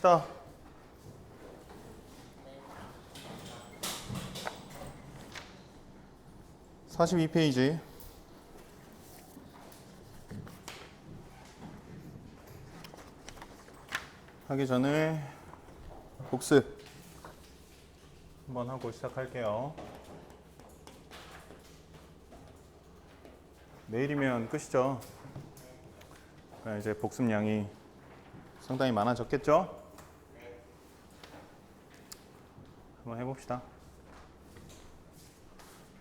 합시다. 네. 42페이지. 하기 전에 복습 한번 하고 시작할게요. 내일이면 끝이죠. 그러니까 이제 복습량이 상당히 많아졌겠죠? 한번 해봅시다.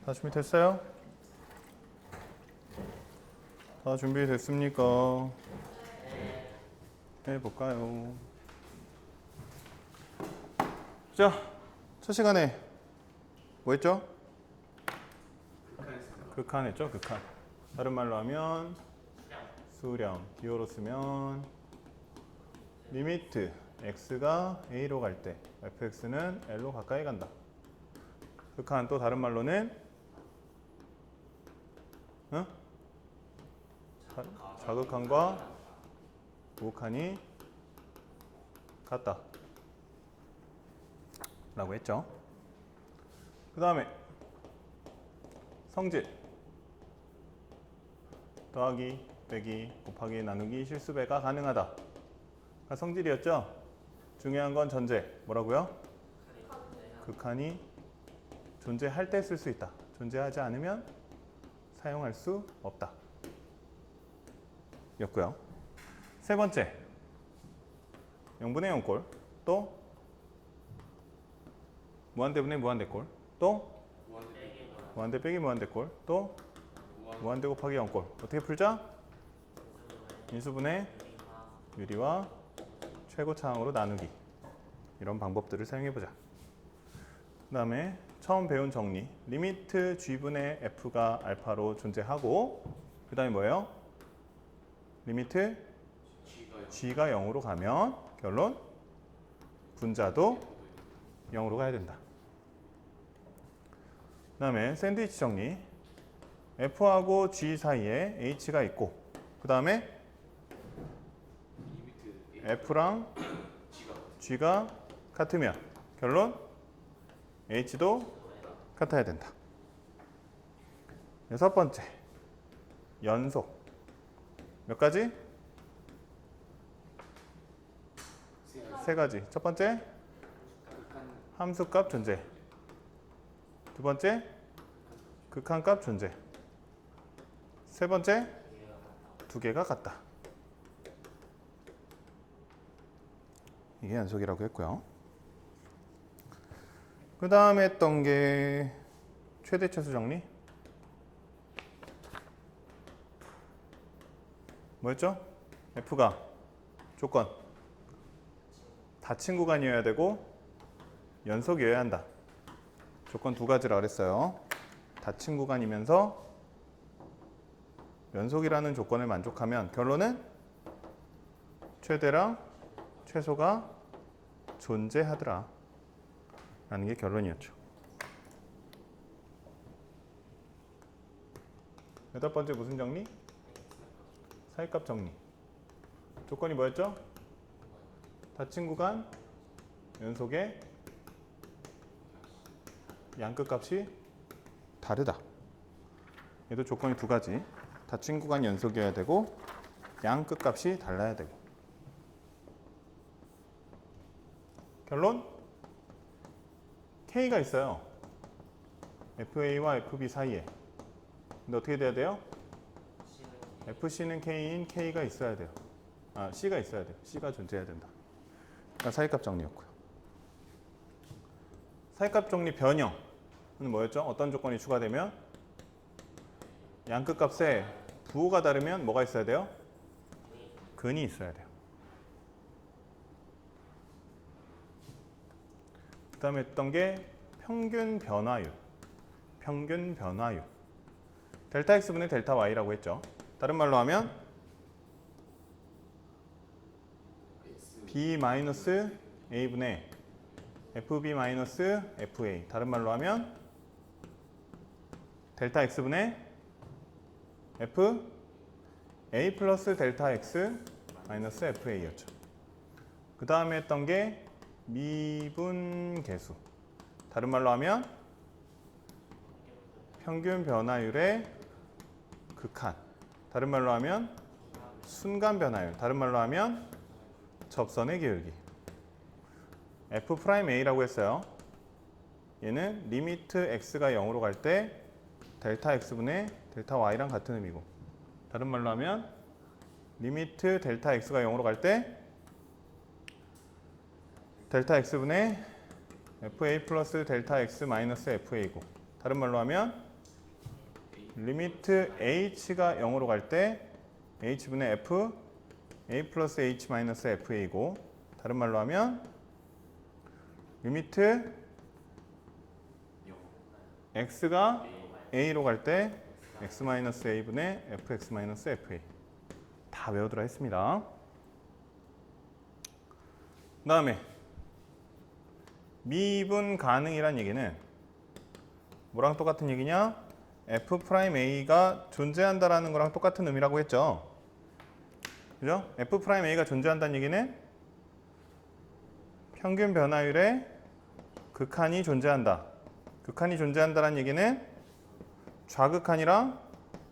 다 준비됐어요? 다 준비됐습니까? 해볼까요? 자, 첫 시간에 뭐 했죠? 극한 했죠? 극한. 다른 말로 하면 수렴. 기호로 쓰면 리미트 x가 a로 갈 때 fx는 l로 가까이 간다. 극한. 또 다른 말로는 자극한과 우극한이 같다 라고 했죠. 그 다음에 성질 더하기, 빼기, 곱하기, 나누기, 실수배가 가능하다. 그러니까 성질이었죠. 중요한 건 전제. 뭐라고요? 극한이 존재할 때 쓸 수 있다. 존재하지 않으면 사용할 수 없다. 였고요. 세 번째, 0분의 0꼴, 또 무한대분의 무한대꼴, 또 무한대 빼기 무한대꼴, 또 무한대 곱하기 0꼴. 어떻게 풀자? 인수분해 유리와 최고차항으로 나누기. 이런 방법들을 사용해보자. 그 다음에 처음 배운 정리. 리미트 g분의 f가 알파로 존재하고, 그 다음에 뭐예요? 리미트 g가 0으로 가면 결론 분자도 0으로 가야 된다. 그 다음에 샌드위치 정리. f하고 g 사이에 h가 있고, 그 다음에 f랑 g가 같으면 결론 h도 같아야 된다. 여섯 번째, 연속. 몇 가지? 세 가지. 첫 번째, 함수값 존재. 두 번째, 극한값 존재. 세 번째, 두 개가 같다. 이게 연속이라고 했고요. 그 다음에 했던 게 최대최소 정리. 뭐였죠? F가 조건 닫힌 구간이어야 되고 연속이어야 한다. 조건 두 가지라 그랬어요. 닫힌 구간이면서 연속이라는 조건을 만족하면 결론은 최대랑 최소가 존재하더라 라는 게 결론이었죠. 여덟 번째 무슨 정리? 사이값 정리. 조건이 뭐였죠? 닫힌 구간 연속의 양끝값이 다르다. 얘도 조건이 두 가지. 닫힌 구간 연속이어야 되고 양끝값이 달라야 되고. 결론 K가 있어요. FA와 FB 사이에. 근데 어떻게 돼야 돼요? FC는 K인 K가 있어야 돼요. C가 있어야 돼요. C가 존재해야 된다. 그러니까 사이값 정리였고요. 사이값 정리 변형은 뭐였죠? 어떤 조건이 추가되면? 양끝값에 부호가 다르면 뭐가 있어야 돼요? 근이 있어야 돼요. 그 다음에 했던 게 평균 변화율. 평균 변화율. 델타 X분의 델타 Y라고 했죠. 다른 말로 하면 B-A분의 FB-FA. 다른 말로 하면 델타 X분의 FA 플러스 델타 X 마이너스 FA였죠. 그 다음에 했던 게 미분계수. 다른 말로 하면 평균 변화율의 극한. 다른 말로 하면 순간 변화율. 다른 말로 하면 접선의 기울기. F'A라고 했어요. 얘는 리미트 x가 0으로 갈 때 델타 x분의 델타 y랑 같은 의미고, 다른 말로 하면 리미트 델타 x가 0으로 갈 때 델타 x분의 fa 플러스 델타 x 마이너스 fa고, 다른 말로 하면 리미트 h가 0으로 갈 때 h분의 f a 플러스 h 마이너스 fa고, 다른 말로 하면 리미트 x가 a로 갈 때 x 마이너스 a분의 fx 마이너스 fa. 다 외우더라 했습니다. 그 다음에 미분 가능이란 얘기는 뭐랑 똑같은 얘기냐? F'A가 존재한다라는 거랑 똑같은 의미라고 했죠. 그죠? F'A가 존재한다는 얘기는 평균 변화율의 극한이 존재한다. 극한이 존재한다는 얘기는 좌극한이랑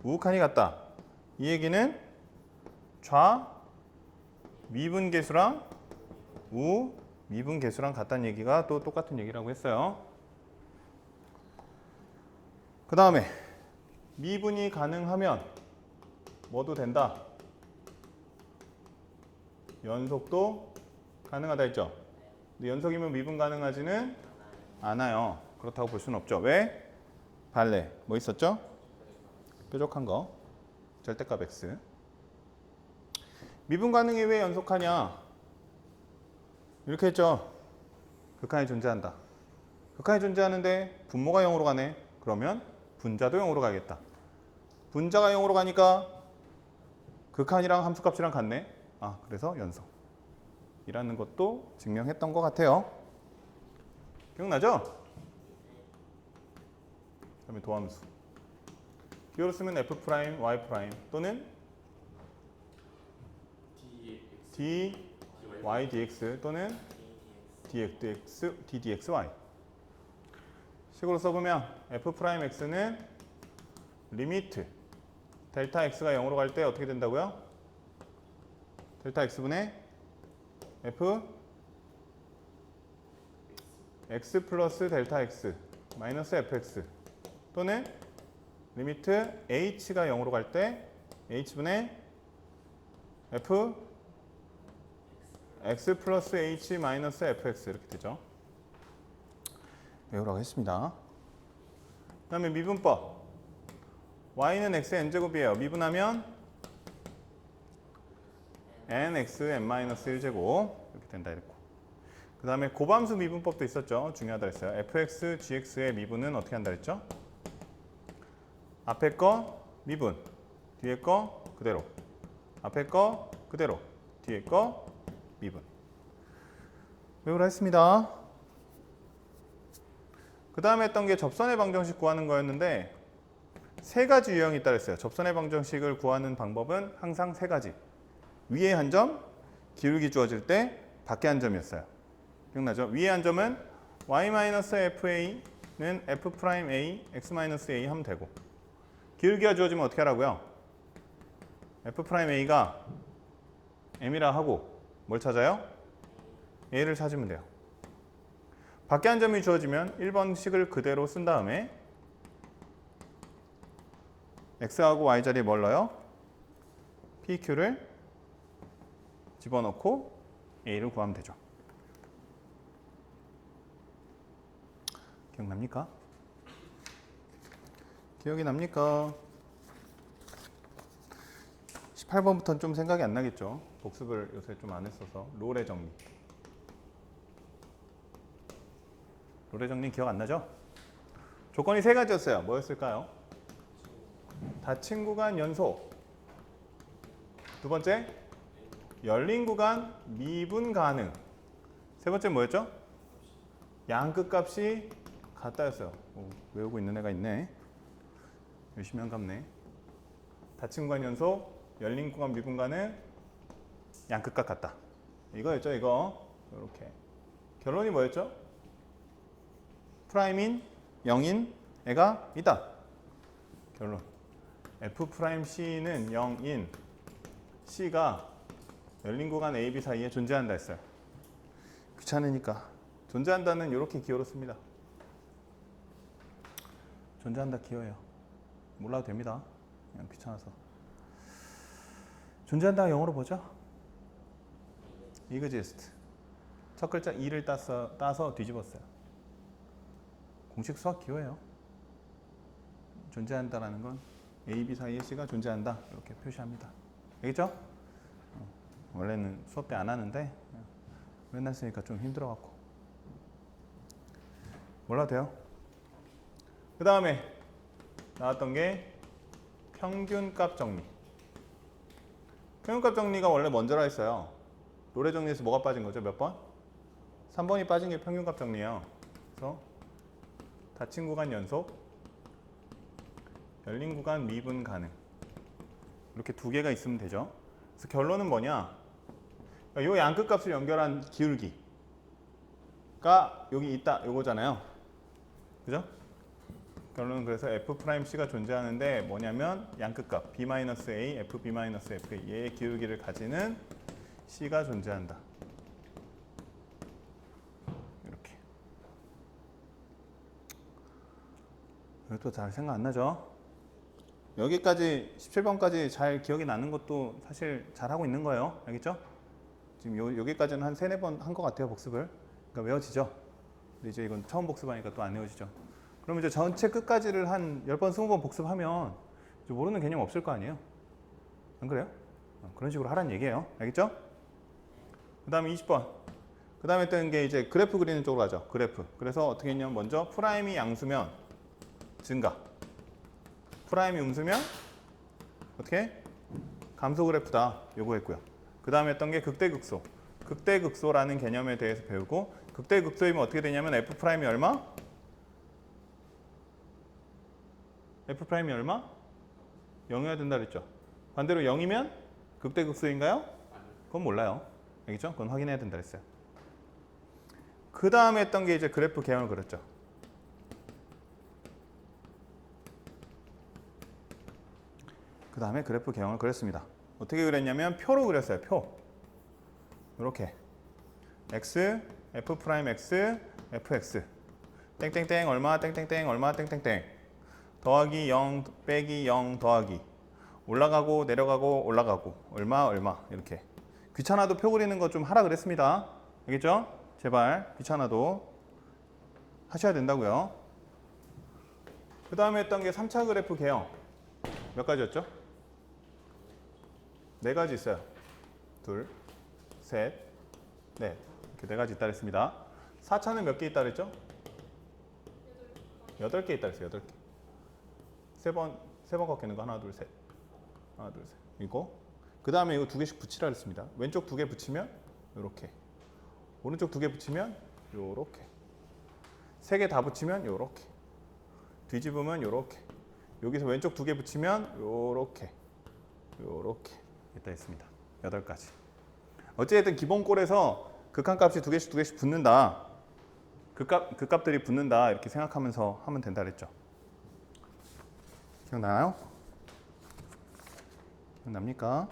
우극한이 같다. 이 얘기는 좌 미분계수랑 우 미분계수랑 같다는 얘기가 또 똑같은 얘기라고 했어요. 그 다음에 미분이 가능하면 뭐도 된다? 연속도 가능하다 했죠. 근데 연속이면 미분 가능하지는 않아요. 그렇다고 볼 수는 없죠. 왜? 발레 뭐 있었죠? 뾰족한 거 절대값 x. 미분 가능이 왜 연속하냐? 이렇게 했죠. 극한이 존재한다. 극한이 존재하는데 분모가 0으로 가네. 그러면 분자도 0으로 가겠다. 분자가 0으로 가니까 극한이랑 함수값이랑 같네. 아, 그래서 연속이라는 것도 증명했던 것 같아요. 기억나죠? 그다음에 도함수. 기호로 쓰면 f 프라임, y 프라임 또는 dy dx 또는 dx ddxy. 식으로 써보면 f 프라임 x는 리미트 델타 x가 0으로 갈 때 어떻게 된다고요? 델타 x분의 f x 플러스 델타 x 마이너스 fx 또는 리미트 h가 0으로 갈 때 h분의 f x 플러스 h 마이너스 fx 이렇게 되죠. 외우라고 했습니다. 그 다음에 미분법. y는 x의 n제곱이에요. 미분하면 nx n-1제곱 이렇게 된다 이랬고, 그 다음에 고함수 미분법도 있었죠. 중요하다 했어요. fx, gx의 미분은 어떻게 한다 했죠? 앞에 거 미분, 뒤에 거 그대로, 앞에 거 그대로, 뒤에 거 미분. 외우라 했습니다. 그 다음에 했던 게 접선의 방정식 구하는 거였는데 세 가지 유형이 있다 그랬어요. 접선의 방정식을 구하는 방법은 항상 세 가지. 위에 한 점, 기울기 주어질 때 밖에 한 점이었어요. 기억나죠? 위에 한 점은 y-fa는 f'A, x-a 하면 되고, 기울기가 주어지면 어떻게 하라고요? f'A가 m이라 하고 뭘 찾아요? a를 찾으면 돼요. 밖에 한 점이 주어지면 1번식을 그대로 쓴 다음에 x하고 y 자리에 뭘 넣어요? pq를 집어넣고 a를 구하면 되죠. 기억납니까? 기억이 납니까? 18번부터는 좀 생각이 안 나겠죠. 복습을 요새 좀 안 했어서. 롤의 정리. 롤의 정리 기억 안 나죠? 조건이 세 가지였어요. 뭐였을까요? 닫힌 구간 연속. 두 번째, 열린 구간 미분 가능. 세 번째 뭐였죠? 양끝 값이 같다였어요. 외우고 있는 애가 있네. 열심히 한 갑네. 닫힌 구간 연속, 열린 구간 미분 가능, 양끝 값 같다. 이거였죠, 이거. 이렇게. 결론이 뭐였죠? 프라임인 0인 애가 있다. 결론. F'C는 0인 C가 열린 구간 A, B 사이에 존재한다 했어요. 귀찮으니까. 존재한다는 이렇게 기호로 씁니다. 존재한다 기호예요. 몰라도 됩니다. 그냥 귀찮아서. 존재한다 영어로 보죠. exist. 첫 글자 E를 따서 뒤집었어요. 공식 수학 기호예요. 존재한다라는 건 A, B 사이에 C가 존재한다 이렇게 표시합니다. 알겠죠? 원래는 수업 때 안 하는데 맨날 쓰니까 좀 힘들어갖고 몰라도 돼요. 그 다음에 나왔던 게 평균값 정리. 평균값 정리가 원래 먼저라 했어요. 노래 정리에서 뭐가 빠진 거죠? 몇 번? 3번이 빠진 게 평균값 정리예요. 그래서 닫힌 구간 연속, 열린 구간 미분 가능. 이렇게 두 개가 있으면 되죠. 그래서 결론은 뭐냐? 이 양끝값을 연결한 기울기가 여기 있다 요거잖아요. 그죠? 결론은 그래서 F'C가 존재하는데 뭐냐면 양끝값 B-A, FB-FA 얘의 기울기를 가지는 C가 존재한다. 이렇게. 이것도 잘 생각 안 나죠? 여기까지 17번까지 잘 기억이 나는 것도 사실 잘하고 있는 거예요. 알겠죠? 지금 여기까지는 한 3, 4번 한 것 같아요, 복습을. 그러니까 외워지죠? 근데 이제 이건 처음 복습하니까 또 안 외워지죠. 그럼 이제 전체 끝까지를 한 10번, 20번 복습하면 이제 모르는 개념 없을 거 아니에요? 안 그래요? 그런 식으로 하라는 얘기예요. 알겠죠? 그 다음에 20번. 그 다음에 뜬 게 이제 그래프 그리는 쪽으로 가죠. 그래프. 그래서 어떻게 했냐면 먼저 프라임이 양수면 증가. 프라임이 음수면 어떻게? 감소 그래프다. 요거 했고요. 그 다음에 했던 게 극대극소. 극대극소라는 개념에 대해서 배우고 극대극소이면 어떻게 되냐면 F'이 얼마? F'이 얼마? 0이어야 된다 그랬죠. 반대로 0이면 극대극소인가요? 그건 몰라요. 알겠죠? 그건 확인해야 된다 그랬어요. 그 다음에 했던 게 이제 그래프 개형을 그렸죠. 그 다음에 그래프 개형을 그렸습니다. 어떻게 그렸냐면 표로 그렸어요. 표. 이렇게 x, F'x, fx 땡땡땡 얼마 땡땡땡 얼마 땡땡땡 더하기 0 빼기 0 더하기 올라가고 내려가고 올라가고 얼마 이렇게 귀찮아도 표 그리는 거 좀 하라 그랬습니다. 알겠죠? 제발 귀찮아도 하셔야 된다고요. 그 다음에 했던 게 3차 그래프 개형 몇 가지였죠? 4가지 있어요. 둘, 셋, 넷 이렇게 4가지 있다 그랬습니다. 4차는 몇 개 있다 그랬죠? 8개 있다 그랬어요. 8개. 세 번 꺾이는 거 하나 둘 셋 이거 그 다음에 이거 2개씩 붙이라 그랬습니다. 왼쪽 2개 붙이면 요렇게 오른쪽 2개 붙이면 요렇게 3개 다 붙이면 요렇게 뒤집으면 요렇게 여기서 왼쪽 2개 붙이면 요렇게 있다 했습니다. 8가지. 어찌됐든 기본꼴에서 극한값이 2개씩 붙는다. 극값들이 붙는다 이렇게 생각하면서 하면 된다 그랬죠. 기억나요? 기억납니까?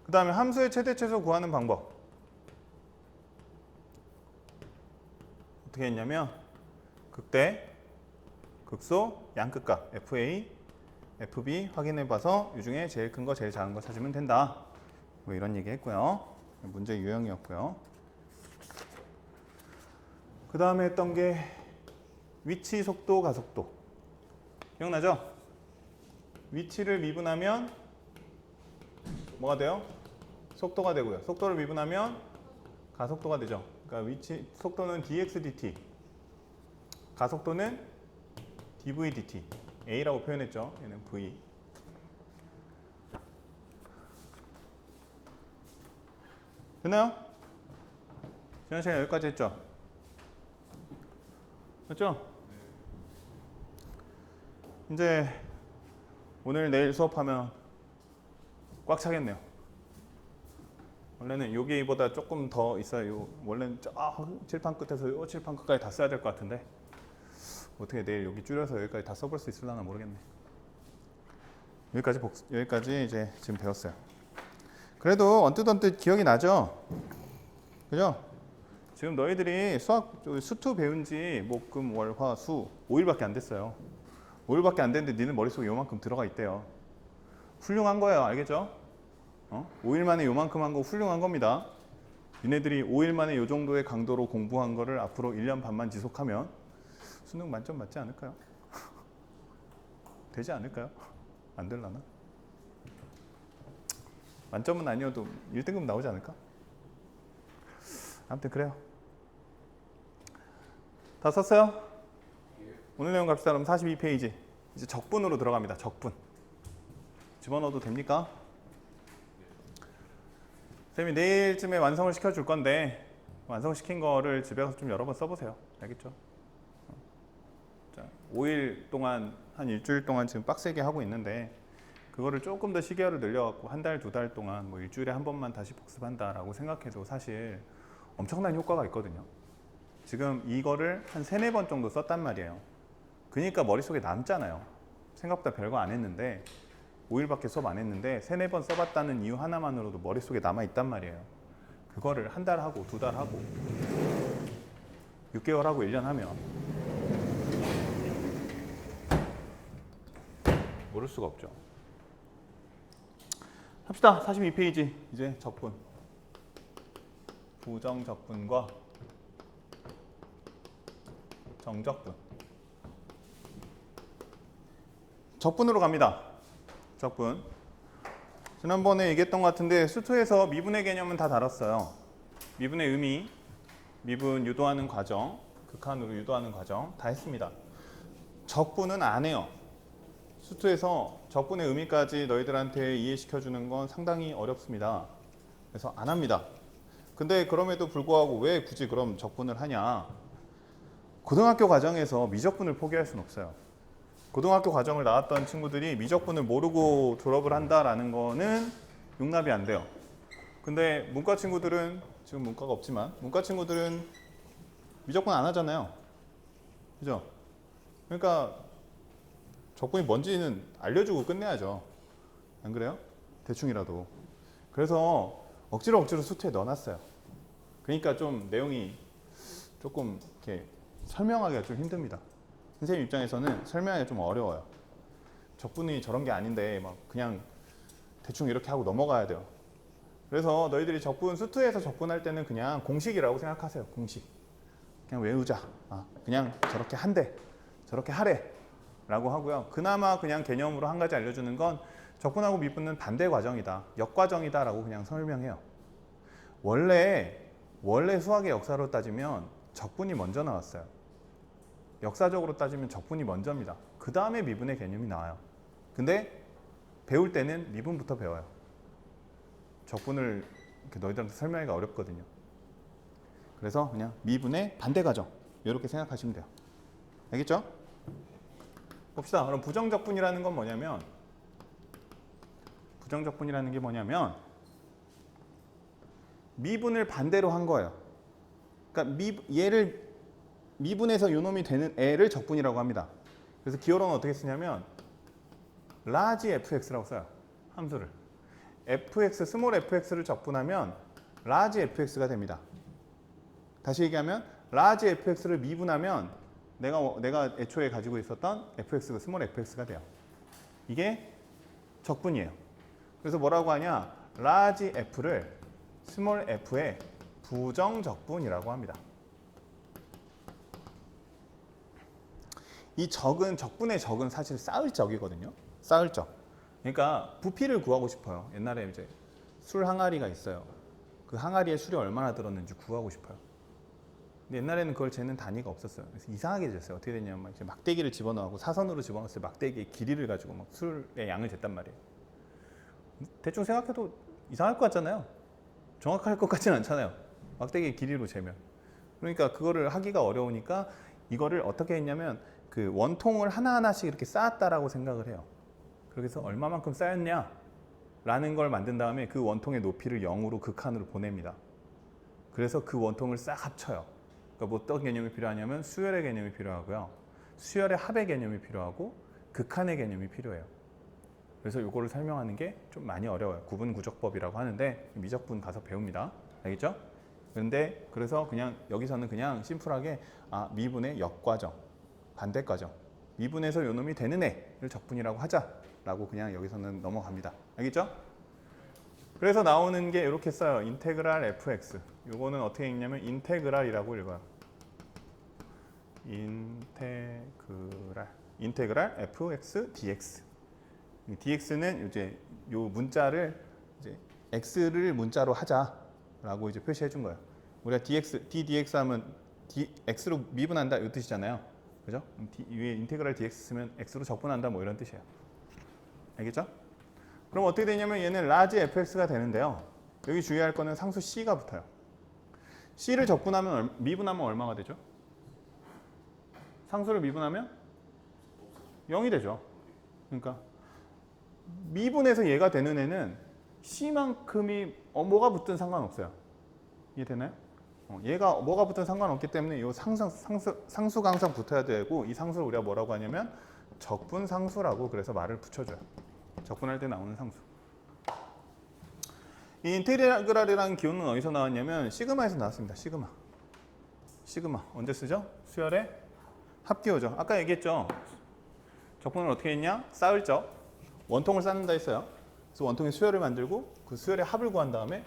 그 다음에 함수의 최대 최소 구하는 방법 어떻게 했냐면 극대, 극소, 양끝값 FA, FB 확인해봐서 이 중에 제일 큰 거, 제일 작은 거 찾으면 된다. 뭐 이런 얘기 했고요. 문제 유형이었고요. 그 다음에 했던 게 위치, 속도, 가속도. 기억나죠? 위치를 미분하면 뭐가 돼요? 속도가 되고요. 속도를 미분하면 가속도가 되죠. 그러니까 속도는 dx dt, 가속도는 dv dt. A라고 표현했죠. 얘는 V. 됐나요? 지난 시간에 여기까지 했죠? 맞죠? 이제 오늘 내일 수업하면 꽉 차겠네요. 원래는 여기보다 조금 더 있어요. 원래는 저 칠판 끝에서 요 칠판 끝까지 다 써야 될 것 같은데 어떻게 내일 여기 줄여서 여기까지 다 써볼 수 있을려나 모르겠네. 여기까지 이제 지금 배웠어요. 그래도 언뜻 기억이 나죠? 그죠? 지금 너희들이 수투 배운 지 목, 금, 월, 화, 수 5일밖에 안 됐어요. 5일밖에 안 됐는데 니네 머릿속에 요만큼 들어가 있대요. 훌륭한 거예요. 알겠죠? 5일 만에 요만큼 한 거 훌륭한 겁니다. 니네들이 5일 만에 요 정도의 강도로 공부한 거를 앞으로 1년 반만 지속하면 수능 만점 맞지 않을까요? 되지 않을까요? 안 될라나? 만점은 아니어도 1등급 나오지 않을까? 아무튼 그래요. 다 썼어요? 오늘 내용 갑시다. 그럼 42페이지 이제 적분으로 들어갑니다. 적분 집어넣어도 됩니까? 쌤이 내일쯤에 완성을 시켜줄 건데 완성시킨 거를 집에 가서 좀 여러 번 써보세요. 알겠죠? 자, 5일 동안 한 일주일 동안 지금 빡세게 하고 있는데 그거를 조금 더 시계열을 늘려갖고 한 달, 두 달 동안 뭐 일주일에 한 번만 다시 복습한다라고 생각해도 사실 엄청난 효과가 있거든요. 지금 이거를 한 3-4번 정도 썼단 말이에요. 그러니까 머릿속에 남잖아요. 생각보다 별거 안 했는데 5일밖에 수업 안 했는데 3-4번 써봤다는 이유 하나만으로도 머릿속에 남아있단 말이에요. 그거를 한 달 하고 두 달 하고 6개월 하고 1년 하면 모를 수가 없죠. 합시다. 42페이지 이제 적분 부정적분과 정적분 적분으로 갑니다. 적분 지난번에 얘기했던 것 같은데 수투에서 미분의 개념은 다 다뤘어요. 미분의 의미, 미분 유도하는 과정, 극한으로 유도하는 과정 다 했습니다. 적분은 안 해요. 수투에서 적분의 의미까지 너희들한테 이해시켜주는 건 상당히 어렵습니다. 그래서 안 합니다. 근데 그럼에도 불구하고 왜 굳이 그럼 적분을 하냐? 고등학교 과정에서 미적분을 포기할 수는 없어요. 고등학교 과정을 나왔던 친구들이 미적분을 모르고 졸업을 한다라는 거는 용납이 안 돼요. 근데 문과 친구들은 지금 문과가 없지만 문과 친구들은 미적분 안 하잖아요. 그죠? 그러니까 적분이 뭔지는 알려주고 끝내야죠. 안 그래요? 대충이라도. 그래서 억지로 수투에 넣어놨어요. 그러니까 좀 내용이 조금 이렇게 설명하기가 좀 힘듭니다. 선생님 입장에서는 설명하기가 좀 어려워요. 적분이 저런 게 아닌데 막 그냥 대충 이렇게 하고 넘어가야 돼요. 그래서 너희들이 적분 수투에서 적분할 때는 그냥 공식이라고 생각하세요. 공식. 그냥 외우자. 그냥 저렇게 한대. 저렇게 하래. 라고 하고요. 그나마 그냥 개념으로 한 가지 알려주는 건 적분하고 미분은 반대 과정이다. 역과정이다 라고 그냥 설명해요. 원래 수학의 역사로 따지면 적분이 먼저 나왔어요. 역사적으로 따지면 적분이 먼저입니다. 그 다음에 미분의 개념이 나와요. 근데 배울 때는 미분부터 배워요. 적분을 이렇게 너희들한테 설명하기가 어렵거든요. 그래서 그냥 미분의 반대 과정 이렇게 생각하시면 돼요. 알겠죠? 봅시다. 그럼 부정적분이라는 건 뭐냐면 미분을 반대로 한 거예요. 그러니까 얘를 미분에서 요놈이 되는 애를 적분이라고 합니다. 그래서 기호로는 어떻게 쓰냐면 large fx라고 써요. 함수를. fx, 스몰 fx를 적분하면 large fx가 됩니다. 다시 얘기하면 large fx를 미분하면 내가 애초에 가지고 있었던 fx가 스몰 fx가 돼요. 이게 적분이에요. 그래서 뭐라고 하냐? large f를 스몰 f의 부정적분이라고 합니다. 이 적분의 적은 사실 쌓을 적이거든요. 쌓을 적. 그러니까 부피를 구하고 싶어요. 옛날에 이제 술 항아리가 있어요. 그 항아리에 술이 얼마나 들었는지 구하고 싶어요. 근데 옛날에는 그걸 재는 단위가 없었어요. 그래서 이상하게 쟀어요. 어떻게 됐냐면 이제 막대기를 집어넣고 사선으로 집어넣었을 때 막대기의 길이를 가지고 막 술의 양을 쟀단 말이에요. 대충 생각해도 이상할 것 같잖아요. 정확할 것 같지는 않잖아요. 막대기의 길이로 재면. 그러니까 그거를 하기가 어려우니까 이거를 어떻게 했냐면 그 원통을 하나하나씩 이렇게 쌓았다라고 생각을 해요. 그래서 얼마만큼 쌓였냐라고 라는 걸 만든 다음에 그 원통의 높이를 0으로 극한으로 보냅니다. 그래서 그 원통을 싹 합쳐요. 그러니까 뭐 어떤 개념이 필요하냐면 수열의 개념이 필요하고요. 수열의 합의 개념이 필요하고 극한의 개념이 필요해요. 그래서 이거를 설명하는 게 좀 많이 어려워요. 구분구적법이라고 하는데 미적분 가서 배웁니다. 알겠죠? 그런데 그래서 그냥 여기서는 그냥 심플하게 미분의 역과정, 반대과정, 미분에서 요 놈이 되는 애를 적분이라고 하자라고 그냥 여기서는 넘어갑니다. 알겠죠? 그래서 나오는 게 이렇게 써요. 인테그랄 fx. 요거는 어떻게 읽냐면 인테그랄이라고 읽어요. 인테그랄 fx dx. dx는 이제 요 문자를 이제 x를 문자로 하자라고 이제 표시해 준 거예요. 우리가 ddx 하면 x로 미분한다 이 뜻이잖아요. 그죠? 위에 인테그랄 dx 쓰면 x로 적분한다 뭐 이런 뜻이에요. 알겠죠? 그럼 어떻게 되냐면 얘는 라지 fx가 되는데요. 여기 주의할 거는 상수 c가 붙어요. c를 적분하면 미분하면 얼마가 되죠? 상수를 미분하면 0이 되죠. 그러니까 미분해서 얘가 되는 애는 c만큼이 뭐가 붙든 상관없어요. 이해되나요? 얘가 뭐가 붙든 상관없기 때문에 이 상수가 항상 붙어야 되고 이 상수를 우리가 뭐라고 하냐면 적분상수라고 그래서 말을 붙여줘요. 적분할 때 나오는 상수. 이 인테그랄이라는 기호는 어디서 나왔냐면 시그마에서 나왔습니다. 시그마 언제 쓰죠? 수열의 합기호죠. 아까 얘기했죠. 적분을 어떻게 했냐? 쌓을 적 원통을 쌓는다 했어요. 그래서 원통의 수열을 만들고 그 수열의 합을 구한 다음에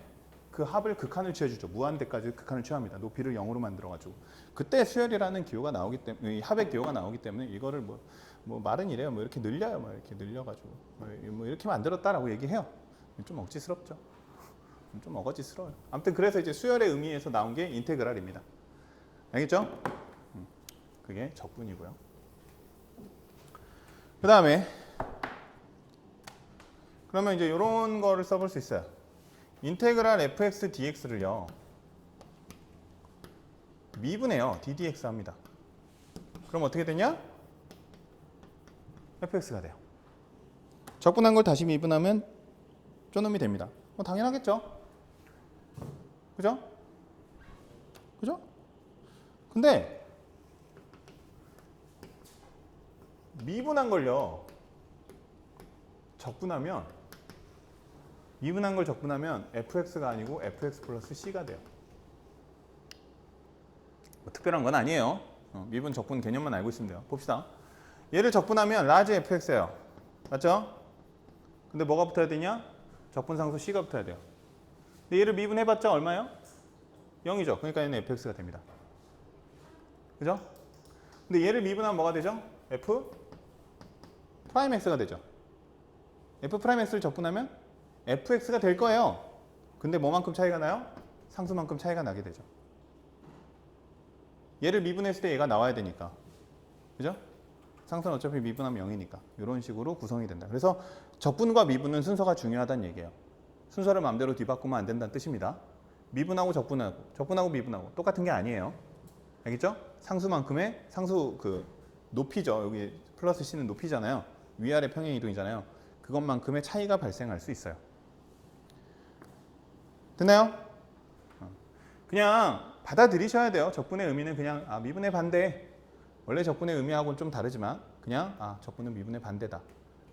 그 합을 극한을 취해주죠. 무한대까지 극한을 취합니다. 높이를 0으로 만들어가지고 그때 수열이라는 기호가 나오기 때문에 이 합의 기호가 나오기 때문에 이거를 뭐 말은 이래요. 뭐 이렇게 늘려요. 뭐 이렇게 늘려가지고 뭐 이렇게 만들었다라고 얘기해요. 좀 억지스럽죠. 좀 어거지스러워요. 아무튼 그래서 이제 수열의 의미에서 나온 게 인테그랄입니다. 알겠죠? 그게 적분이고요. 그 다음에 그러면 이제 이런 거를 써볼 수 있어요. 인테그랄 fx dx를요 미분해요. ddx 합니다. 그럼 어떻게 되냐? fx가 돼요. 적분한 걸 다시 미분하면 쪼놈이 됩니다. 당연하겠죠? 그죠? 그죠? 근데 미분한 걸요 미분한 걸 적분하면 fx가 아니고 fx 플러스 c가 돼요. 뭐 특별한 건 아니에요. 미분 적분 개념만 알고 있으면 돼요. 봅시다. 얘를 적분하면 라지 fx예요. 맞죠? 근데 뭐가 붙어야 되냐? 적분상수 c가 붙어야 돼요. 근데 얘를 미분해봤자 얼마예요? 0이죠. 그러니까 얘는 fx가 됩니다. 그죠? 근데 얘를 미분하면 뭐가 되죠? f 프라임 x가 되죠. f 프라임 x를 적분하면 fx가 될 거예요. 근데 뭐만큼 차이가 나요? 상수만큼 차이가 나게 되죠. 얘를 미분했을 때 얘가 나와야 되니까. 그죠? 상수는 어차피 미분하면 0이니까. 이런 식으로 구성이 된다. 그래서 적분과 미분은 순서가 중요하다는 얘기예요. 순서를 마음대로 뒤바꾸면 안 된다는 뜻입니다. 미분하고 적분하고 미분하고 똑같은 게 아니에요. 알겠죠? 상수만큼의 상수 그 높이죠. 여기 플러스 c는 높이잖아요. 위아래 평행 이동이잖아요. 그것만큼의 차이가 발생할 수 있어요. 됐나요? 그냥 받아들이셔야 돼요. 적분의 의미는 그냥 미분의 반대. 원래 적분의 의미하고는 좀 다르지만 그냥 적분은 미분의 반대다.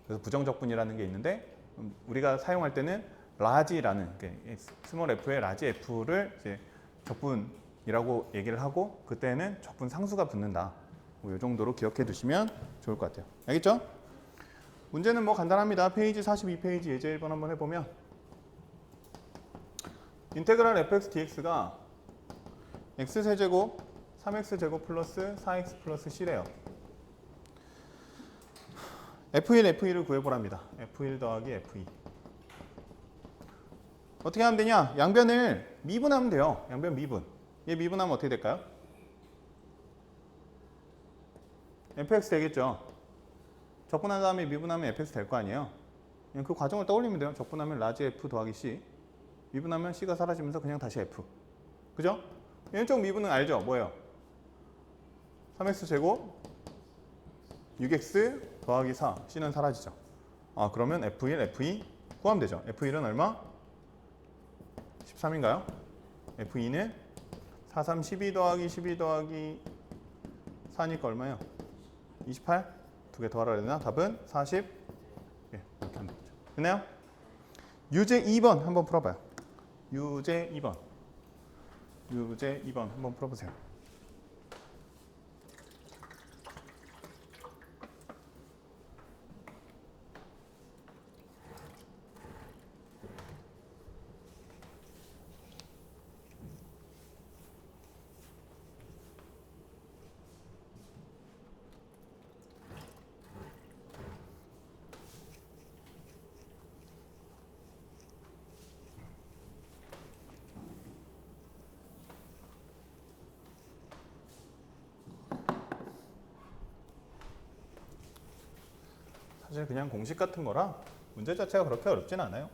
그래서 부정적분이라는 게 있는데 우리가 사용할 때는 라지라는 스몰 f의 라지 f를 이제 적분이라고 얘기를 하고 그때는 적분 상수가 붙는다. 이 정도로 기억해 두시면 좋을 것 같아요. 알겠죠? 문제는 뭐 간단합니다. 페이지 42페이지 예제 1번 한번 해보면 인테그랄 fx dx가 x세제곱 3x제곱 플러스 4x 플러스 c래요. f1, f2를 구해보랍니다. f1 더하기 f2 어떻게 하면 되냐? 양변을 미분하면 돼요. 양변 미분. 얘 미분하면 어떻게 될까요? fx 되겠죠. 적분한 다음에 미분하면 fx 될 거 아니에요. 그냥 그 과정을 떠올리면 돼요. 적분하면 라지 f 더하기 c 미분하면 c가 사라지면서 그냥 다시 f. 그죠? 왼쪽 미분은 알죠? 뭐예요? 3x 제곱 6x 더하기 4 c는 사라지죠. 그러면 f1, f2 구하면 되죠. F1은 얼마? 13인가요? F2는 4, 3, 12 더하기 12 더하기 4니까 얼마예요? 28? 두 개 더하라 그랬나? 답은 40? 예, 이렇게 하면 되죠. 됐나요? 유제 2번 한번 풀어봐요. 유제 2번. 유제 2번 한번 풀어보세요. 사실 그냥 공식 같은 거라 문제 자체가 그렇게 어렵진 않아요.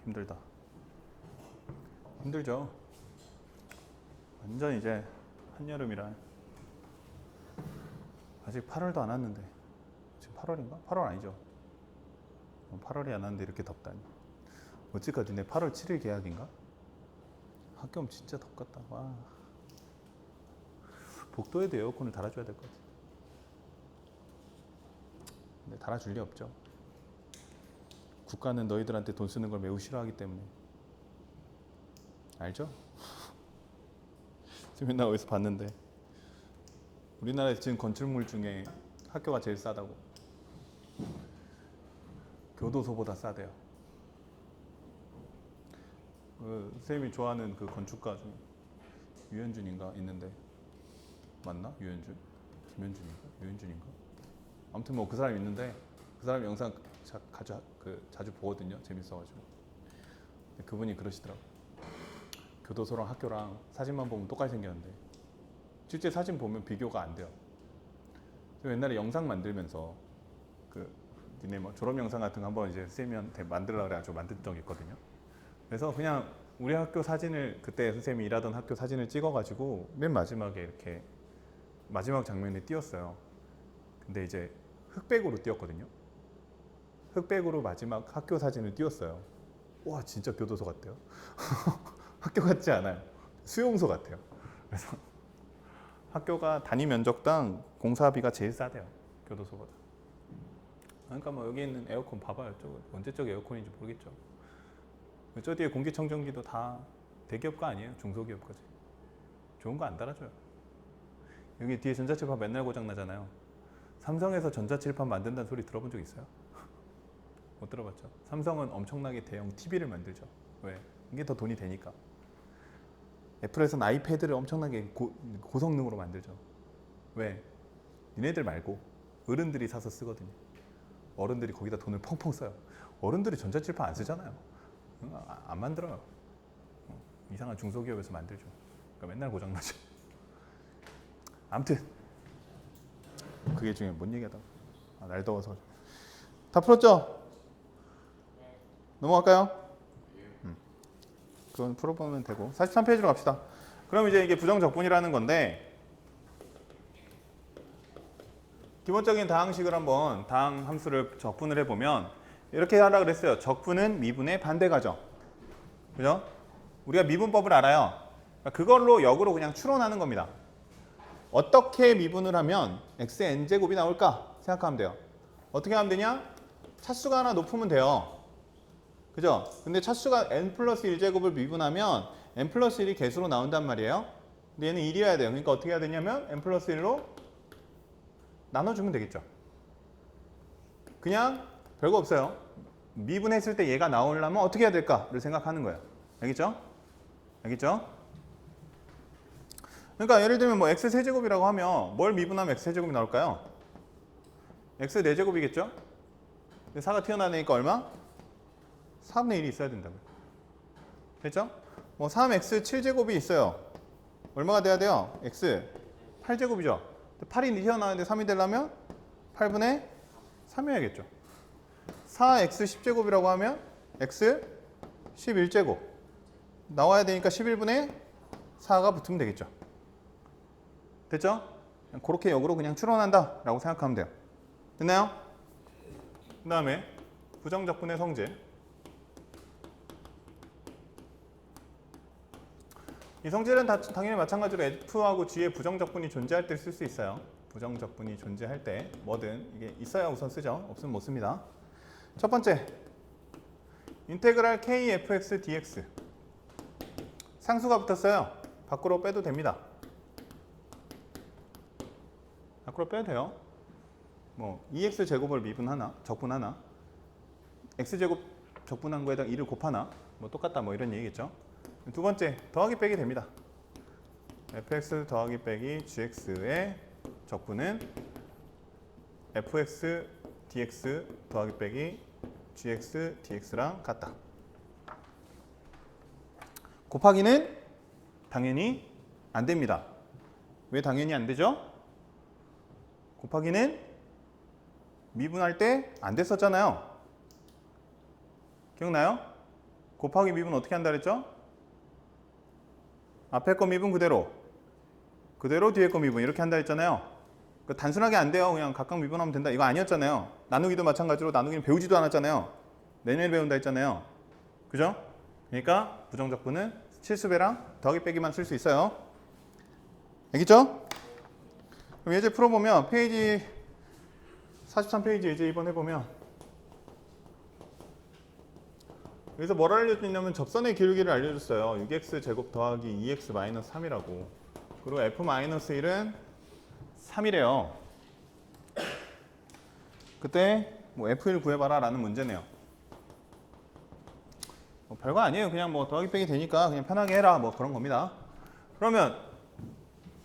힘들다. 힘들죠. 완전 이제 한여름이라. 아직 8월도 안 왔는데. 지금 8월인가? 8월 아니죠. 8월이 안 왔는데 이렇게 덥다니. 어찌까지 내 8월 7일 계약인가? 학교 오면 진짜 덥겠다. 와. 복도에도 에어컨을 달아줘야 될 것 같아. 근데 달아줄 리 없죠. 국가는 너희들한테 돈 쓰는 걸 매우 싫어하기 때문에. 알죠? 지금 맨날 어디서 봤는데 우리나라에서 지금 건축물 중에 학교가 제일 싸다고. 교도소보다 싸대요. 선생님이 좋아하는 그 건축가 중에 유현준인가 있는데, 맞나? 유현준? 김현준인가? 유현준인가? 아무튼 뭐 그 사람이 있는데 그 사람 영상 자주 보거든요. 재밌어가지고. 그분이 그러시더라고. 교도소랑 학교랑 사진만 보면 똑같이 생겼는데 실제 사진 보면 비교가 안 돼요. 옛날에 영상 만들면서 니네 뭐 졸업 영상 같은 거 한번 이제 선생님한테 만들라 그래가지고 만든 적이 있거든요. 그래서 그냥 우리 학교 사진을, 그때 선생님이 일하던 학교 사진을 찍어가지고 맨 마지막에 이렇게 마지막 장면에 띄웠어요. 근데 이제 흑백으로 띄웠거든요. 흑백으로 마지막 학교 사진을 띄웠어요. 와, 진짜 교도소 같아요. 학교 같지 않아요. 수용소 같아요. 그래서 학교가 단위 면적당 공사비가 제일 싸대요. 교도소보다. 그러니까 뭐 여기 있는 에어컨 봐봐요. 저거 언제적 에어컨인지 모르겠죠. 저 뒤에 공기청정기도 다 대기업 거 아니에요. 중소기업까지. 좋은 거 안 달아줘요. 여기 뒤에 전자칠판 맨날 고장 나잖아요. 삼성에서 전자칠판 만든다는 소리 들어본 적 있어요? 못 들어봤죠. 삼성은 엄청나게 대형 TV를 만들죠. 왜? 이게 더 돈이 되니까. 애플에서는 아이패드를 엄청나게 고성능으로 만들죠. 왜? 니네들 말고 어른들이 사서 쓰거든요. 어른들이 거기다 돈을 펑펑 써요. 어른들이 전자칠판 안 쓰잖아요. 안 만들어요. 이상한 중소기업에서 만들죠. 그러니까 맨날 고장나죠. 아무튼 그게 중에 뭔 얘기하다. 날 더워서. 다 풀었죠? 넘어갈까요? 그건 풀어보면 되고 43페이지로 갑시다. 그럼 이제 이게 부정적분이라는 건데, 기본적인 다항식을 한번 다항 함수를 적분을 해보면 이렇게 하라 그랬어요. 적분은 미분의 반대가죠. 그죠? 우리가 미분법을 알아요. 그걸로 역으로 그냥 추론하는 겁니다. 어떻게 미분을 하면 x의 n제곱이 나올까 생각하면 돼요. 어떻게 하면 되냐? 차수가 하나 높으면 돼요. 그죠? 근데 차수가 n 플러스 1제곱을 미분하면 n 플러스 1이 개수로 나온단 말이에요. 근데 얘는 1이어야 돼요. 그러니까 어떻게 해야 되냐면 n 플러스 1로 나눠주면 되겠죠. 그냥 별거 없어요. 미분했을 때 얘가 나오려면 어떻게 해야 될까를 생각하는 거예요. 알겠죠? 알겠죠? 그러니까 예를 들면 뭐 x세제곱이라고 하면 뭘 미분하면 x세제곱이 나올까요? x 4제곱이겠죠? 근데 4가 튀어나오니까 얼마? 4분의 1이 있어야 된다고요. 됐죠? 뭐 3x 7제곱이 있어요. 얼마가 돼야 돼요? x 8제곱이죠. 8이 튀어나오는데 3이 되려면 8분의 3이어야겠죠. 4x 10제곱이라고 하면 x 11제곱 나와야 되니까 11분의 4가 붙으면 되겠죠. 됐죠? 그렇게 역으로 그냥 추론한다 라고 생각하면 돼요. 됐나요? 그 다음에 부정적분의 성질. 이 성질은 당연히 마찬가지로 F하고 G의 부정적분이 존재할 때 쓸 수 있어요. 부정적분이 존재할 때 뭐든 이게 있어야 우선 쓰죠. 없으면 못 씁니다. 첫 번째, 인테그랄 kfx dx. 상수가 붙었어요. 밖으로 빼도 됩니다. 밖으로 빼도 돼요. 뭐 2x 제곱을 미분하나, 적분하나, x 제곱 적분한 거에다 2를 곱하나, 뭐 똑같다 뭐 이런 얘기겠죠. 두 번째, 더하기 빼기 됩니다. fx 더하기 빼기 gx의 적분은 fx dx 더하기 빼기 gx dx랑 같다. 곱하기는 당연히 안 됩니다. 왜 당연히 안 되죠? 곱하기는 미분할 때 안 됐었잖아요. 기억나요? 곱하기 미분 어떻게 한다 그랬죠? 앞에 거 미분 그대로 뒤에 거 미분 이렇게 한다 했잖아요. 그러니까 단순하게 안 돼요. 그냥 각각 미분하면 된다 이거 아니었잖아요. 나누기도 마찬가지로 나누기는 배우지도 않았잖아요. 내년에 배운다 했잖아요. 그죠? 그러니까 부정적분은 실수배랑 더하기 빼기만 쓸 수 있어요. 알겠죠? 그럼 예제 풀어보면 페이지 43페이지 예제 2번 해보면 여기서 뭘 알려줬냐면 접선의 기울기를 알려줬어요. 6x 제곱 더하기 2x 마이너스 3이라고. 그리고 f 마이너스 1은 3이래요. 그때 뭐 f1 구해봐라 라는 문제네요. 뭐 별거 아니에요. 그냥 뭐 더하기 빼기 되니까 그냥 편하게 해라 뭐 그런 겁니다. 그러면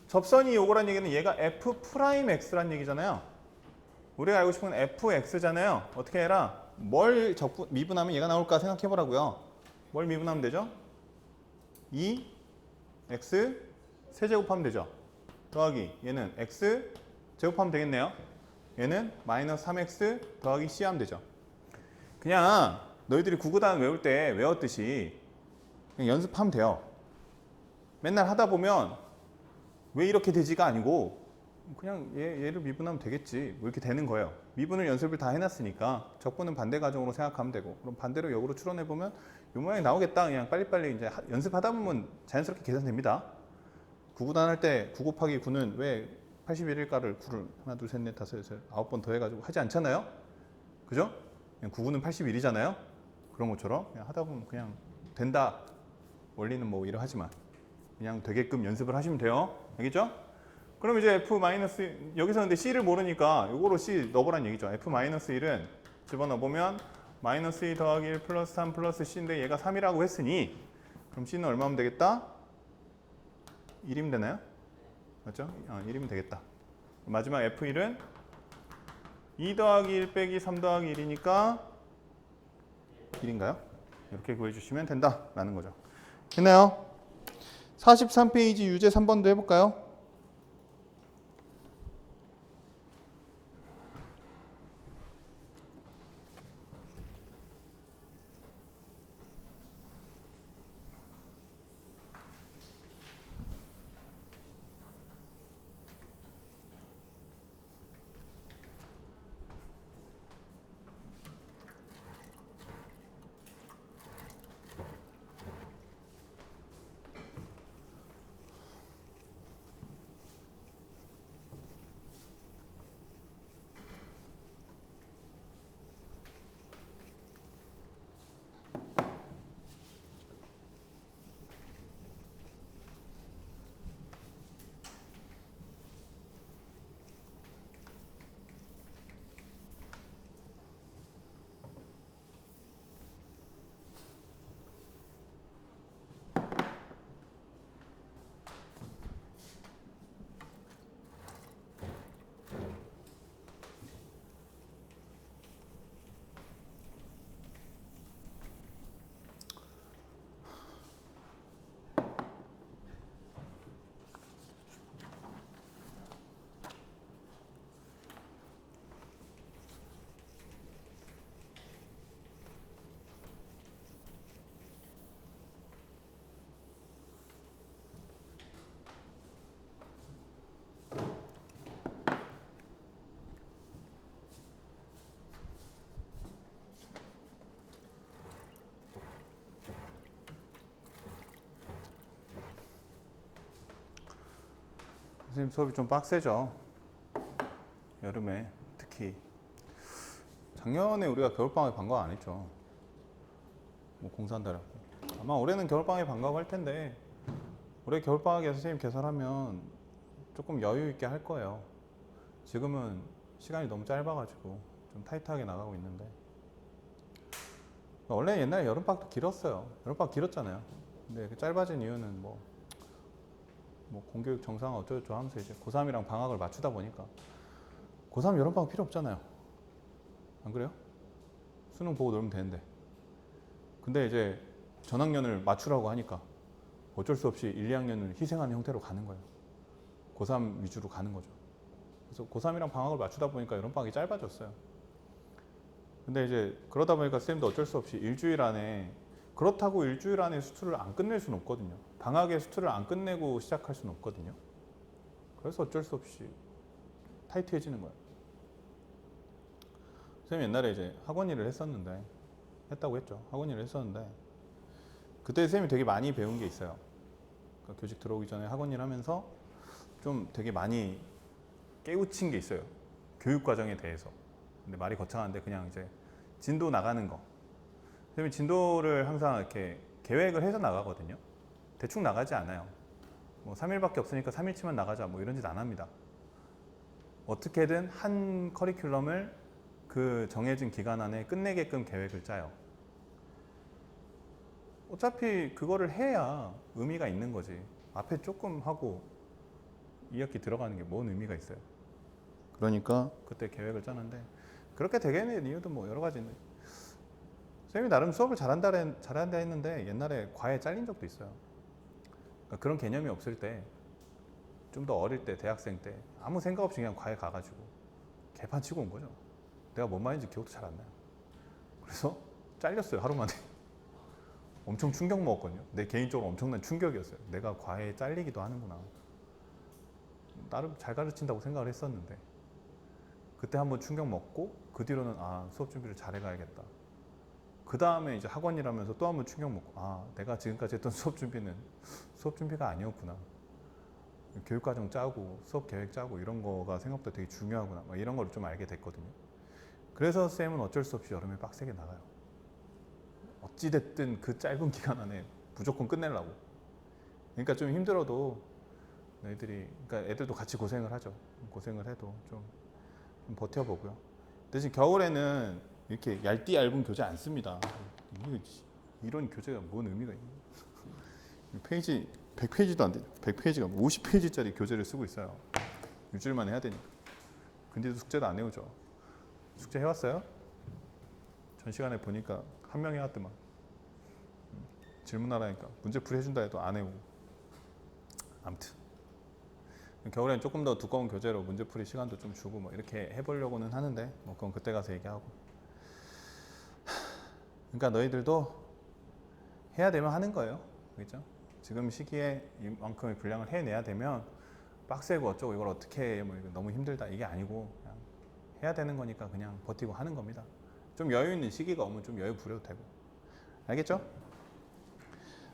접선이 요거란 얘기는 얘가 f'x란 얘기잖아요. 우리가 알고 싶은 fx잖아요. 어떻게 해라? 뭘 미분하면 얘가 나올까 생각해 보라고요. 뭘 미분하면 되죠? 2x 세제곱하면 되죠. 더하기 얘는 x 제곱하면 되겠네요. 얘는 마이너스 3x 더하기 c 하면 되죠. 그냥 너희들이 구구단 외울 때 외웠듯이 그냥 연습하면 돼요. 맨날 하다 보면 왜 이렇게 되지가 아니고 그냥 얘를 미분하면 되겠지. 왜 이렇게 되는 거예요. 미분을 연습을 다 해놨으니까 적분은 반대 가정으로 생각하면 되고 그럼 반대로 역으로 추론해보면 이 모양이 나오겠다. 그냥 빨리빨리 이제 연습하다 보면 자연스럽게 계산됩니다. 9구단 할 때 9 곱하기 9는 왜 81일까를 9를 하나 둘 셋 넷 다섯 여섯 9번 더해가지고 하지 않잖아요. 그죠? 그냥 9구는 81이잖아요. 그런 것처럼 그냥 하다 보면 그냥 된다. 원리는 뭐 이러 하지만 그냥 되게끔 연습을 하시면 돼요. 알겠죠? 그럼 이제 f 마이너스 여기서 근데 c를 모르니까 이거로 c 넣어보란 얘기죠. f 마이너스 1은 집어넣어 보면 마이너스 2 더하기 1 플러스 3 플러스 c인데 얘가 3이라고 했으니 그럼 c는 얼마면 되겠다? 1이면 되나요? 맞죠? 1이면 되겠다. 마지막 f1은 2 더하기 1 빼기 3 더하기 1이니까 1인가요? 이렇게 구해주시면 된다라는 거죠. 됐나요? 43페이지 유제 3번도 해볼까요? 선생님 수업이 좀 빡세죠. 여름에 특히. 작년에 우리가 겨울방학에 방과후 안 했죠. 뭐 공사한다라고. 아마 올해는 겨울방학에 방과후 할 텐데 올해 겨울방학에 선생님 개설하면 조금 여유 있게 할 거예요. 지금은 시간이 너무 짧아가지고 좀 타이트하게 나가고 있는데 원래 옛날에 여름방학도 길었어요. 여름방학 길었잖아요. 근데 짧아진 이유는 뭐 공교육 정상 어쩌고저쩌고 하면서 이제 고3이랑 방학을 맞추다 보니까 고3 여름방학 필요 없잖아요. 안 그래요? 수능 보고 놀면 되는데. 근데 이제 전학년을 맞추라고 하니까 어쩔 수 없이 1, 2학년을 희생하는 형태로 가는 거예요. 고3 위주로 가는 거죠. 그래서 고3이랑 방학을 맞추다 보니까 여름방학이 짧아졌어요. 근데 이제 그러다 보니까 쌤도 어쩔 수 없이 일주일 안에, 그렇다고 일주일 안에 수투를 안 끝낼 수는 없거든요. 방학에 수투를 안 끝내고 시작할 수는 없거든요. 그래서 어쩔 수 없이 타이트해지는 거예요. 쌤이 옛날에 이제 학원 일을 했었는데, 했다고 했죠. 학원 일을 했었는데 그때 쌤이 되게 많이 배운 게 있어요. 그러니까 교직 들어오기 전에 학원 일 하면서 좀 되게 많이 깨우친 게 있어요. 교육 과정에 대해서. 근데 말이 거창한데 그냥 이제 진도 나가는 거. 쌤이 진도를 항상 이렇게 계획을 해서 나가거든요. 대충 나가지 않아요. 뭐 3일밖에 없으니까 3일치만 나가자 뭐 이런 짓 안 합니다. 어떻게든 한 커리큘럼을 그 정해진 기간 안에 끝내게끔 계획을 짜요. 어차피 그거를 해야 의미가 있는 거지. 앞에 조금 하고 2학기 들어가는 게 뭔 의미가 있어요. 그러니까 그때 계획을 짜는데 그렇게 되게 된 이유도 뭐 여러 가지 있는데 쌤이 나름 수업을 잘한다 했는데 옛날에 과외 잘린 적도 있어요. 그러니까 그런 개념이 없을 때 좀 더 어릴 때 대학생 때 아무 생각 없이 그냥 과외 가가지고 개판 치고 온 거죠. 내가 뭔 말인지 기억도 잘 안 나요. 그래서 잘렸어요. 하루 만에. 엄청 충격 먹었거든요. 내 개인적으로 엄청난 충격이었어요. 내가 과외에 잘리기도 하는구나. 나름 잘 가르친다고 생각을 했었는데 그때 한번 충격 먹고 그 뒤로는 수업 준비를 잘해가야겠다. 그 다음에 이제 학원 일하면서 또 한번 충격 먹고 내가 지금까지 했던 수업 준비는 수업 준비가 아니었구나. 교육과정 짜고 수업 계획 짜고 이런 거가 생각보다 되게 중요하구나. 이런 걸 좀 알게 됐거든요. 그래서 쌤은 어쩔 수 없이 여름에 빡세게 나가요. 어찌됐든 그 짧은 기간 안에 무조건 끝내려고. 그러니까 좀 힘들어도 그러니까 애들도 같이 고생을 하죠. 고생을 해도 좀 버텨보고요. 대신 겨울에는 이렇게 얇은 교재 안 씁니다. 이런 교재가 뭔 의미가 있냐. 페이지 100페이지도 안 돼. 100페이지가 50페이지짜리 교재를 쓰고 있어요. 일주일만 해야 되니까. 근데도 숙제도 안 해오죠. 숙제 해왔어요? 전 시간에 보니까 한 명 해왔더만. 질문하라니까 문제풀이 해준다 해도 안 해오고. 아무튼 겨울엔 조금 더 두꺼운 교재로 문제풀이 시간도 좀 주고 뭐 이렇게 해보려고는 하는데 뭐 그건 그때 가서 얘기하고. 그러니까 너희들도 해야 되면 하는 거예요. 그렇죠? 지금 시기에 이만큼의 분량을 해내야 되면 빡세고 어쩌고 이걸 어떻게 해, 뭐 이거 너무 힘들다 이게 아니고 그냥 해야 되는 거니까 그냥 버티고 하는 겁니다. 좀 여유 있는 시기가 오면 좀 여유 부려도 되고. 알겠죠?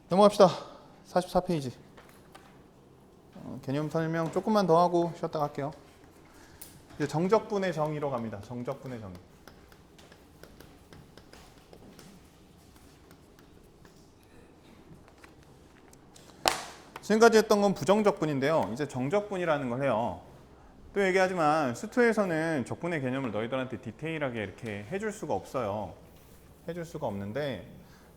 넘어갑시다. 44페이지. 개념 설명 조금만 더 하고 쉬었다 갈게요. 이제 정적분의 정의로 갑니다. 정적분의 정의. 지금까지 했던 건 부정적분인데요. 이제 정적분이라는 걸 해요. 또 얘기하지만 수투에서는 적분의 개념을 너희들한테 디테일하게 이렇게 해줄 수가 없어요. 해줄 수가 없는데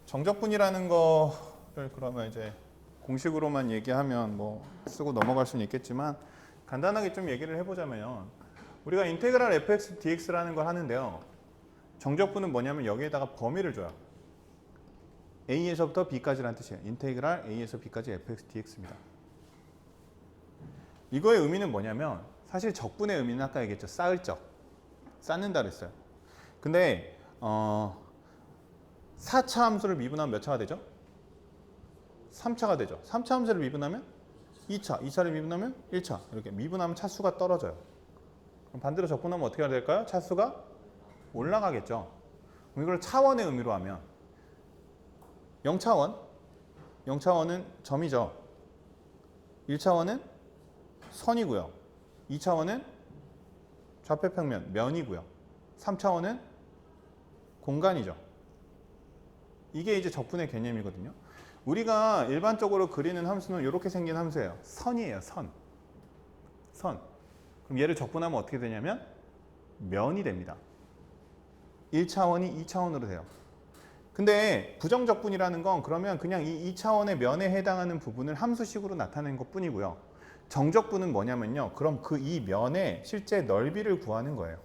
정적분이라는 거를 그러면 이제 공식으로만 얘기하면 뭐 쓰고 넘어갈 수는 있겠지만 간단하게 좀 얘기를 해보자면 우리가 인테그랄 fx dx라는 걸 하는데요. 정적분은 뭐냐면 여기에다가 범위를 줘요. a에서부터 b까지라는 뜻이에요. 인테그랄 a에서 b까지 fx dx입니다. 이거의 의미는 뭐냐면 사실 적분의 의미는 아까 얘기했죠. 쌓을 적. 쌓는다 그랬어요. 근데 4차 함수를 미분하면 몇 차가 되죠? 3차가 되죠. 3차 함수를 미분하면 2차, 2차를 미분하면 1차. 이렇게 미분하면 차수가 떨어져요. 그럼 반대로 적분하면 어떻게 해야 될까요? 차수가 올라가겠죠. 그럼 이걸 차원의 의미로 하면 0차원, 0차원은 점이죠. 1차원은 선이고요. 2차원은 좌표평면, 면이고요. 3차원은 공간이죠. 이게 이제 적분의 개념이거든요. 우리가 일반적으로 그리는 함수는 이렇게 생긴 함수예요. 선이에요, 선. 선. 그럼 얘를 적분하면 어떻게 되냐면 면이 됩니다. 1차원이 2차원으로 돼요. 근데 부정적분이라는 건 그러면 그냥 이 2차원의 면에 해당하는 부분을 함수식으로 나타낸 것 뿐이고요. 정적분은 뭐냐면요. 그럼 그 이 면의 실제 넓이를 구하는 거예요.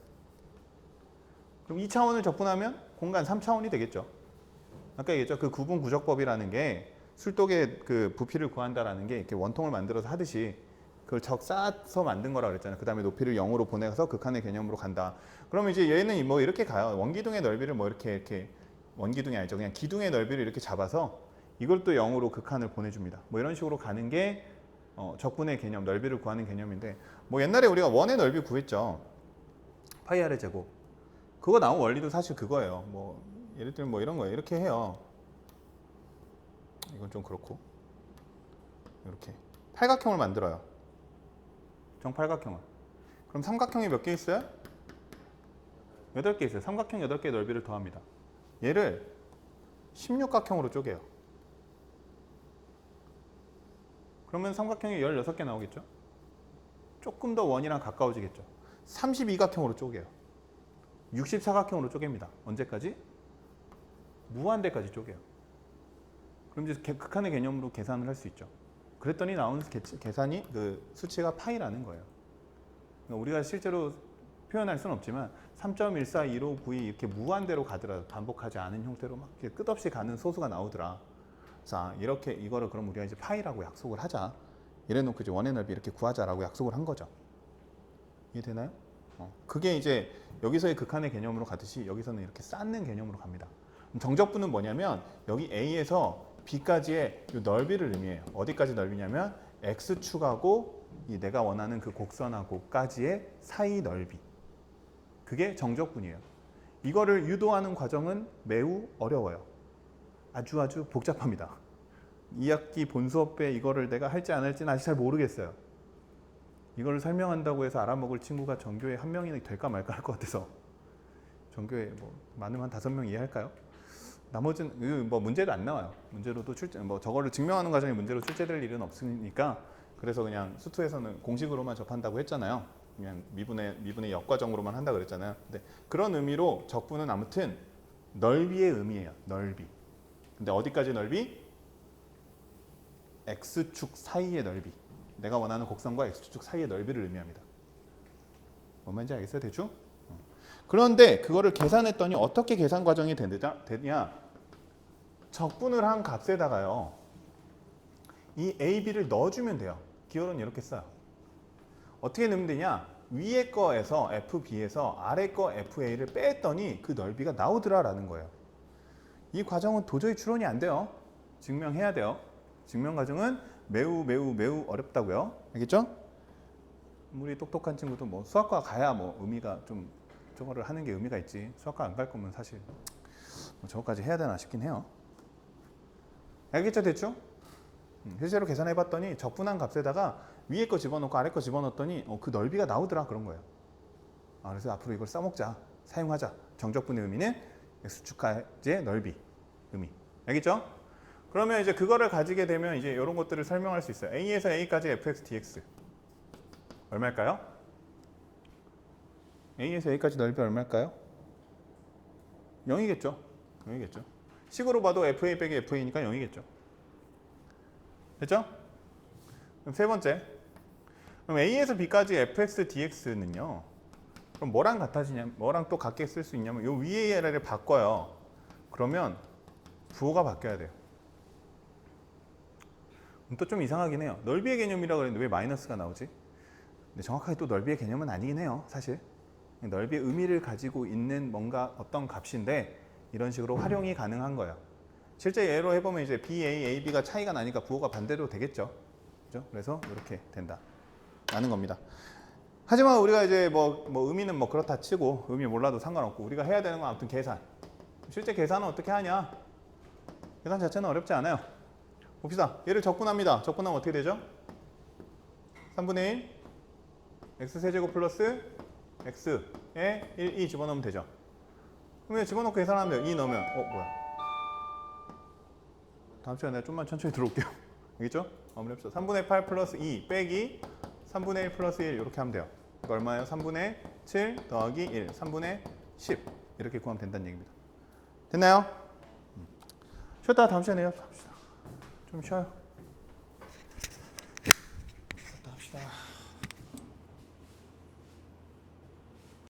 그럼 2차원을 적분하면 공간 3차원이 되겠죠. 아까 얘기했죠. 그 구분 구적법이라는 게 술독의 그 부피를 구한다라는 게 이렇게 원통을 만들어서 하듯이 그걸 적 쌓아서 만든 거라 그랬잖아요. 그 다음에 높이를 0으로 보내서 극한의 개념으로 간다. 그러면 이제 얘는 뭐 이렇게 가요. 원기둥의 넓이를 뭐 이렇게 원기둥이 아니죠. 그냥 기둥의 넓이를 이렇게 잡아서 이걸 또 0으로 극한을 보내줍니다. 뭐 이런 식으로 가는 게 적분의 개념, 넓이를 구하는 개념인데 뭐 옛날에 우리가 원의 넓이 구했죠. 파이 r의 제곱. 그거 나온 원리도 사실 그거예요. 뭐 예를 들면 뭐 이런 거예요. 이렇게 해요. 이건 좀 그렇고 이렇게 팔각형을 만들어요. 정팔각형을. 그럼 삼각형이 몇 개 있어요? 8개 있어요. 삼각형 8개의 넓이를 더합니다. 얘를 16각형으로 쪼개요. 그러면 삼각형이 16개 나오겠죠? 조금 더 원이랑 가까워지겠죠? 32각형으로 쪼개요. 64각형으로 쪼갭니다. 언제까지? 무한대까지 쪼개요. 그럼 이제 극한의 개념으로 계산을 할 수 있죠. 그랬더니 나오는 계산이 그 수치가 파이라는 거예요. 그러니까 우리가 실제로 표현할 수는 없지만 3.141592 이렇게 무한대로 가더라도 반복하지 않은 형태로 막 끝없이 가는 소수가 나오더라. 자, 이렇게 이거를 그럼 우리가 이제 파이라고 약속을 하자. 이래놓고 이제 원의 넓이 이렇게 구하자라고 약속을 한 거죠. 이해되나요? 그게 이제 여기서의 극한의 개념으로 가듯이 여기서는 이렇게 쌓는 개념으로 갑니다. 정적분은 뭐냐면 여기 A에서 B까지의 이 넓이를 의미해요. 어디까지 넓이냐면 X축하고 이 내가 원하는 그 곡선하고까지의 사이 넓이. 그게 정적분이에요. 이거를 유도하는 과정은 매우 어려워요. 아주 복잡합니다. 2학기 본수업에 이거를 내가 할지 안 할지는 아직 잘 모르겠어요. 이걸 설명한다고 해서 알아먹을 친구가 전교에 한 명이 될까 말까 할 것 같아서 전교에 뭐 많으면 한 5명 이해할까요? 나머지는 뭐 문제도 안 나와요. 문제로도 저거를 증명하는 과정에 문제로 출제될 일은 없으니까 그래서 그냥 수투에서는 공식으로만 접한다고 했잖아요. 그냥 미분의 역과정으로만 한다 그랬잖아요. 근데 그런 의미로 적분은 아무튼 넓이의 의미예요. 넓이. 근데 어디까지 넓이? X축 사이의 넓이. 내가 원하는 곡선과 X축 사이의 넓이를 의미합니다. 뭔 말인지 알겠어요? 대충? 그런데 그거를 계산했더니 어떻게 계산 과정이 되냐? 적분을 한 값에다가요. 이 A, B를 넣어주면 돼요. 기호는 이렇게 써요. 어떻게 넣으면 되냐? 위에 거에서 FB에서 아래 거 FA를 뺐더니 그 넓이가 나오더라라는 거예요. 이 과정은 도저히 추론이 안 돼요. 증명해야 돼요. 증명 과정은 매우 어렵다고요. 알겠죠? 우리 똑똑한 친구도 뭐 수학과 가야 뭐 의미가 좀 저거를 하는 게 의미가 있지. 수학과 안 갈 거면 사실 뭐 저거까지 해야 되나 싶긴 해요. 알겠죠, 대충? 실제로 계산해봤더니 적분한 값에다가 위에 거 집어넣고 아래 거 집어넣었더니 그 넓이가 나오더라 그런 거예요. 그래서 앞으로 이걸 써먹자, 사용하자. 정적분의 의미는 X축까지의 넓이 의미. 알겠죠? 그러면 이제 그거를 가지게 되면 이제 이런 것들을 설명할 수 있어요. A에서 A까지 fx dx 얼마일까요? A에서 A까지 넓이 얼마일까요? 0이겠죠. 0이겠죠. 식으로 봐도 fa 빼기 fa니까 0이겠죠. 됐죠? 그럼 세 번째. 그럼 A에서 B까지 fx dx는요. 그럼 뭐랑 같아지냐? 뭐랑 또 같게 쓸 수 있냐면 요 위에 얘를 바꿔요. 그러면 부호가 바뀌어야 돼요. 또 좀 이상하긴 해요. 넓이의 개념이라고 그랬는데 왜 마이너스가 나오지? 근데 정확하게 또 넓이의 개념은 아니긴 해요. 사실. 넓이의 의미를 가지고 있는 뭔가 어떤 값인데 이런 식으로 활용이 가능한 거예요. 실제 예로 해보면 이제 BA, AB가 차이가 나니까 부호가 반대로 되겠죠. 그죠? 그래서 이렇게 된다. 라는 겁니다. 하지만 우리가 이제 뭐 의미는 뭐 그렇다 치고 의미 몰라도 상관없고 우리가 해야 되는 건 아무튼 계산. 실제 계산은 어떻게 하냐? 계산 자체는 어렵지 않아요. 봅시다. 얘를 적분합니다. 적분하면 어떻게 되죠? 3분의 1 x세제곱 플러스 x에 1, 2 집어넣으면 되죠. 그러면 집어넣고 계산하면 돼요. 2 넣으면 뭐야? 다음 시간에 내가 좀만 천천히 들어올게요. 알겠죠? 마무리합시다. 3분의 8 플러스 2 빼기 3분의 1 플러스 1 이렇게 하면 돼요. 이거 얼마예요? 3분의 7 더하기 1 3분의 10 이렇게 구하면 된다는 얘기입니다. 됐나요? 쉬었다가 다음 시간에 합시다. 좀 쉬어요. 쉬었다 합시다.